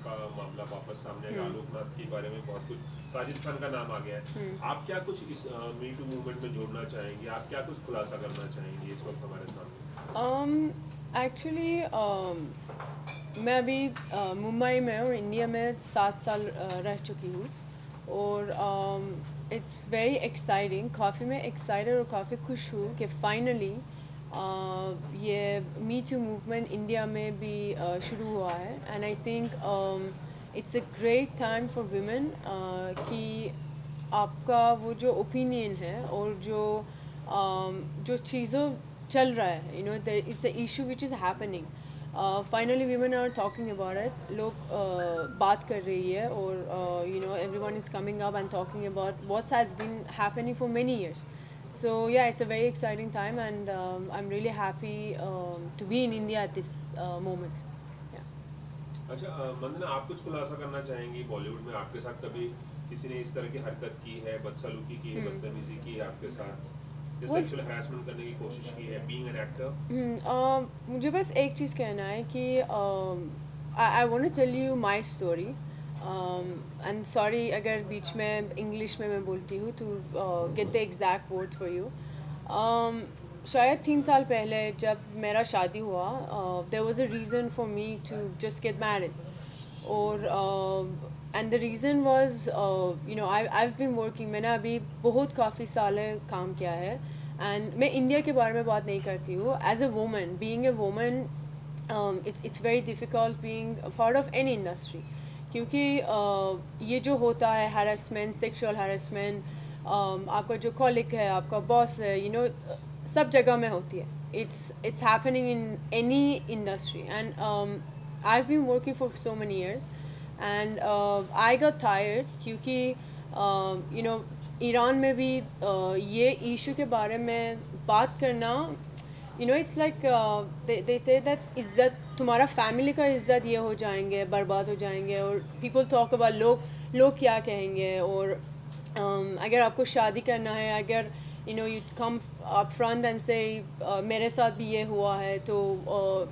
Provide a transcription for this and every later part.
का मामला वापस सामने आ गया, आलोकनाथ के बारे में बहुत कुछ, साजिद खान का नाम आ गया है। आप क्या कुछ इस मी टू मूवमेंट में जोड़ना चाहेंगे, आप क्या कुछ खुलासा करना चाहेंगे इस वक्त हमारे सामने? एक्चुअली मैं अभी मुंबई में और इंडिया में 7 साल रह चुकी हूँ, और इट्स वेरी एक्साइटिंग, काफ़ी मैं एक्साइटेड और काफ़ी खुश हूँ कि फाइनली ये मी टू मूवमेंट इंडिया में भी शुरू हुआ है। And I think it's a great time for women कि आपका वो जो ओपिनियन है और जो चीज़ों चल रहा है, you know, it's a issue which is happening, finally women are talking about it, लोग बात कर रही है, और you know everyone is coming up and talking about what's has been happening for many years. So yeah, it's a very exciting time, and I'm really happy to be in India at this moment. Yeah. अच्छा, वंदना, आप कुछ खुलासा करना चाहेंगी? बॉलीवुड में आपके साथ कभी किसी ने इस तरह की हरकत की है, बदसलूकी की है, बदतमीजी की है आपके साथ, या सेक्सुअल हैरेसमेंट करने की कोशिश की है बीइंग एन एक्टर? मुझे बस एक चीज़ कहना है कि I want to tell you my story, and sorry अगर बीच में इंग्लिश में मैं बोलती हूँ, to get the exact word for you. शायद 3 साल पहले जब मेरा शादी हुआ, there was a reason for me to just get married, और and the reason was, you know, I've been working, मैंने अभी बहुत काफ़ी साल काम किया है, एंड मैं इंडिया के बारे में बात नहीं करती हूँ। As a woman, being a woman, it's very difficult being a part of any industry, क्योंकि ये जो होता है harassment, sexual harassment, आपका जो कॉलिग है, आपका बॉस है, you know, सब जगह में होती है। It's happening in any industry, and I've been working for so many years, and I got tired, क्योंकि you know ईरान में भी ये इशू के बारे में बात करना, you know, it's like they say that इज़्ज़त, तुम्हारा फैमिली का इज़्ज़त ये हो जाएंगे, बर्बाद हो जाएंगे, और people talk about लोग क्या कहेंगे, और अगर आपको शादी करना है, अगर you know you come up front and say मेरे साथ भी ये हुआ है, तो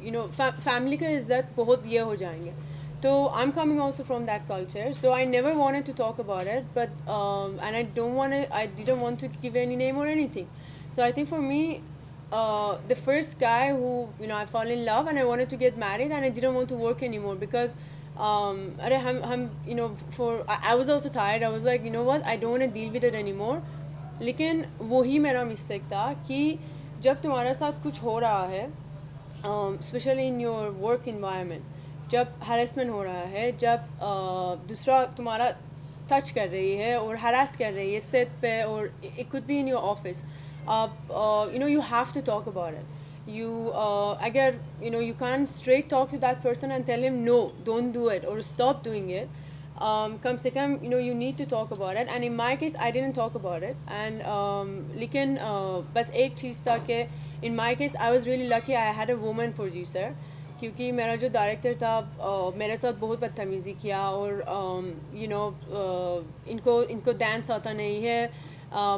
you know फैमिली का इज़्ज़त बहुत ये हो जाएंगे। So I'm coming also from that culture, so I never wanted to talk about it, but and I didn't want to give any name or anything. So I think for me, the first guy who, you know, I fell in love and I wanted to get married, and I didn't want to work anymore because you know, I was also tired. I was like, you know what, I don't want to deal with it anymore. लेकिन वही मेरा mistake था कि जब तुम्हारे साथ कुछ हो रहा है, specially in your work environment, जब हरेसमेंट हो रहा है, जब दूसरा तुम्हारा टच कर रही है और हरास कर रही है सेट पे, और it could be in your office, आप you know you have to talk about it. You अगर you know you can't straight talk to that person and tell him no, don't do it or stop doing it. कम से कम you know you need to talk about it, and in my case I didn't talk about it, and लेकिन बस एक चीज़ था कि in my case I was really lucky I had a woman producer, क्योंकि मेरा जो director था मेरे साथ बहुत बदतमीज़ी किया, और you know इनको डांस आता नहीं है,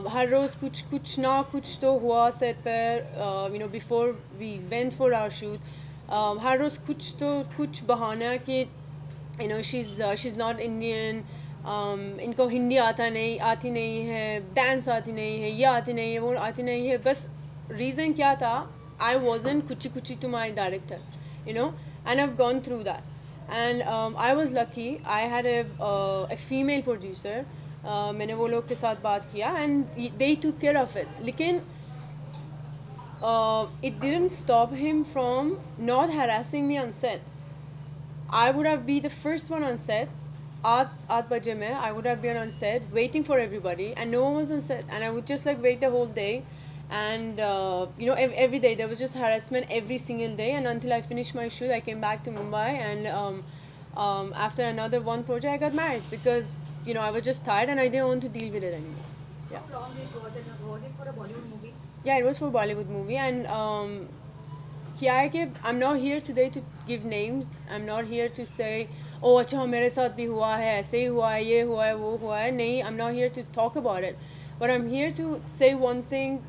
हर रोज़ कुछ ना कुछ तो हुआ सेट पर, you know before we went for our shoot, हर रोज़ कुछ बहाना कि you know she's not Indian, इनको हिंदी आती नहीं है, डांस आती नहीं है, ये आती नहीं है, वो आती नहीं है, बस रीज़न क्या था, I wasn't kuchi to my director, you know, and I've gone through that, and I was lucky I had a female producer. मैंने वो लोग के साथ बात किया, and they took care of it, लेकिन it didn't stop him from not harassing me on set. I would have been the first one on set. At baje mein, I would have been on set waiting for everybody, and no one was on set, and I would just like wait the whole day, and you know every day there was just harassment every single day, and until I finished my shoot, I came back to Mumbai, and after another one project, I got married because you know I was just tired and I didn't want to deal with it anymore. Yeah. How long it was it? Was it for a Bollywood movie? Yeah, it was for Bollywood movie, and क्या है कि I'm not here today to give names. I'm not here to say, oh अच्छा मेरे साथ भी हुआ है, ऐसे ही हुआ है, ये हुआ है, वो हुआ है. नहीं, I'm not here to talk about it. But I'm here to say one thing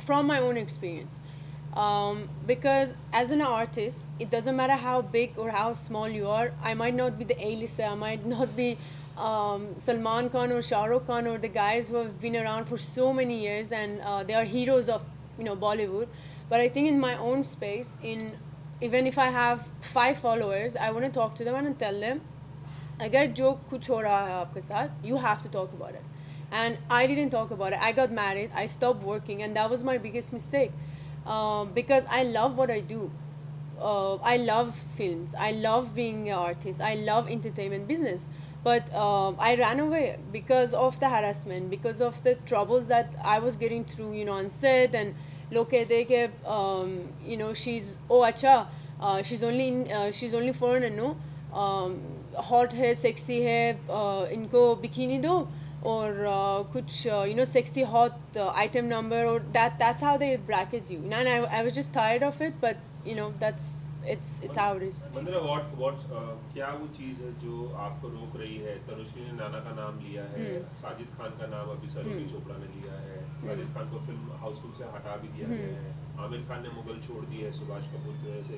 from my own experience. Because as an artist, it doesn't matter how big or how small you are. I might not be the A-lister, I might not be Salman Khan or Shah Rukh Khan or the guys who have been around for so many years and they are heroes of Bollywood. But I think in my own space, even if I have 5 followers, I want to talk to them and tell them, अगर जो कुछ हो रहा है आपके साथ, you have to talk about it. And I didn't talk about it. I got married, I stopped working, and that was my biggest mistake. Because I love what I do. I love films. I love being an artist. I love entertainment business. But I ran away because of the harassment, because of the troubles that I was getting through, on set. And लोग कहते हैं कि, she's अच्छा, she's only foreigner, no. Hot है, sexy है, इनको bikini दो और कुछ सेक्सी हॉट आइटम नंबर और that's how they bracket you. And I was just tired of it, but that's it's how it is. Vandana, what क्या वो चीज़ है जो आपको रोक रही है? तनुश्री ने नाना का नाम लिया है, साजिद खान का नाम अभी सलोनी चोपड़ा ने लिया है, साजिद खान को फिल्म हाउसफुल से हटा भी दिया गया है, आमिर खान ने मुगल छोड़ दी है सुभाष कपूर की वजह से।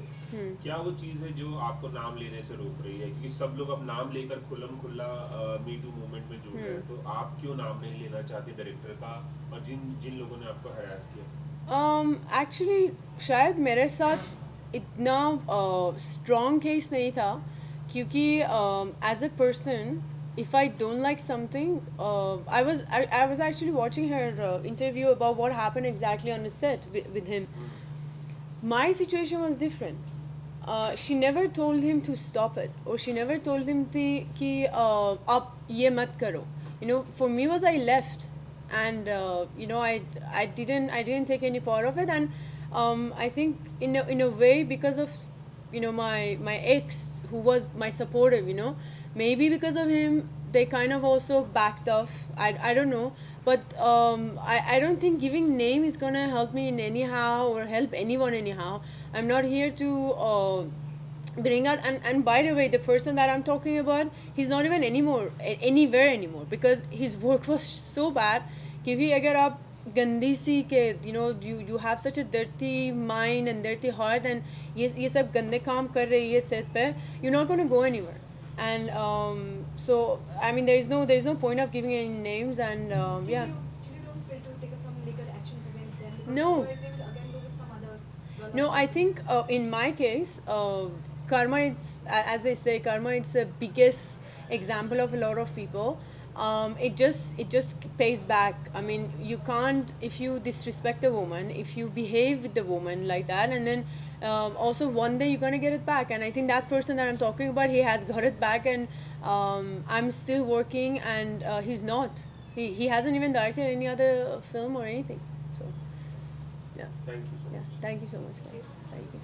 क्या वो चीज़ है जो आपको नाम लेने से रोक रही है? क्योंकि सब लोग अब नाम लेकर खुल्लम खुल्ला मी टू मूवमेंट में जुड़ रहे हैं, तो आप क्यों नाम नहीं लेना चाहते डायरेक्टर का और जिन लोगों ने आपको हरास किया? एक्चुअली शायद मेरे साथ इतना स्ट्रॉन्ग केस नहीं था क्योंकि as a person, if I don't like something, I was actually watching her interview about what happened exactly on the set with him. My situation was different. She never told him to stop it, or she never told him कि आप ये मत करो. For me was I left, and I didn't take any part of it, and I think in a way because of my ex who was my supporter, maybe because of him they kind of also backed off. I don't know, but I don't think giving name is gonna help me in anyhow or help anyone anyhow. I'm not here to bring out, and by the way, the person that I'm talking about, he's not even anywhere anymore because his work was so bad. क्योंकि अगर आप गंदी सी के you have such a dirty mind and dirty heart and ये सब गंदे काम कर रही है सेट पे, you're not going to go anywhere. And so I mean there is no point of giving any names, and yeah. Still you don't feel to take some legal actions against them because No. otherwise they will again go with some other No, I think in my case, karma, as they say, karma, it's the biggest example of a lot of people. It just pays back. I mean, you can't, if you disrespect a woman, if you behave with the woman like that, and then also one day you're gonna get it back. And I think that person that I'm talking about, he has got it back, and I'm still working, and he's not. He hasn't even directed any other film or anything. So, yeah. Thank you so much. Yeah. Thank you so much, guys. Thank you.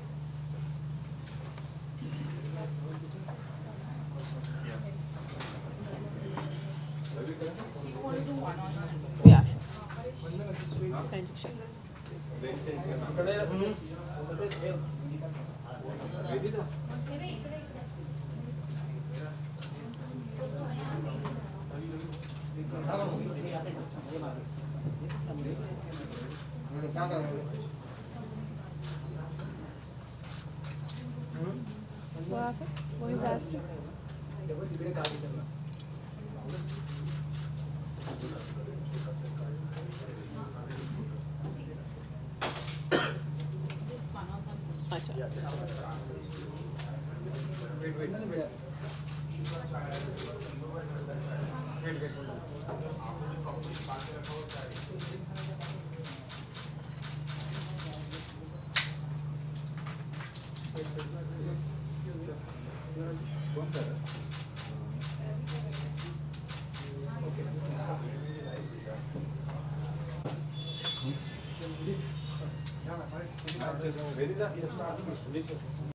Yeah, sure. Thank you, sure. What happened? What is asking? Very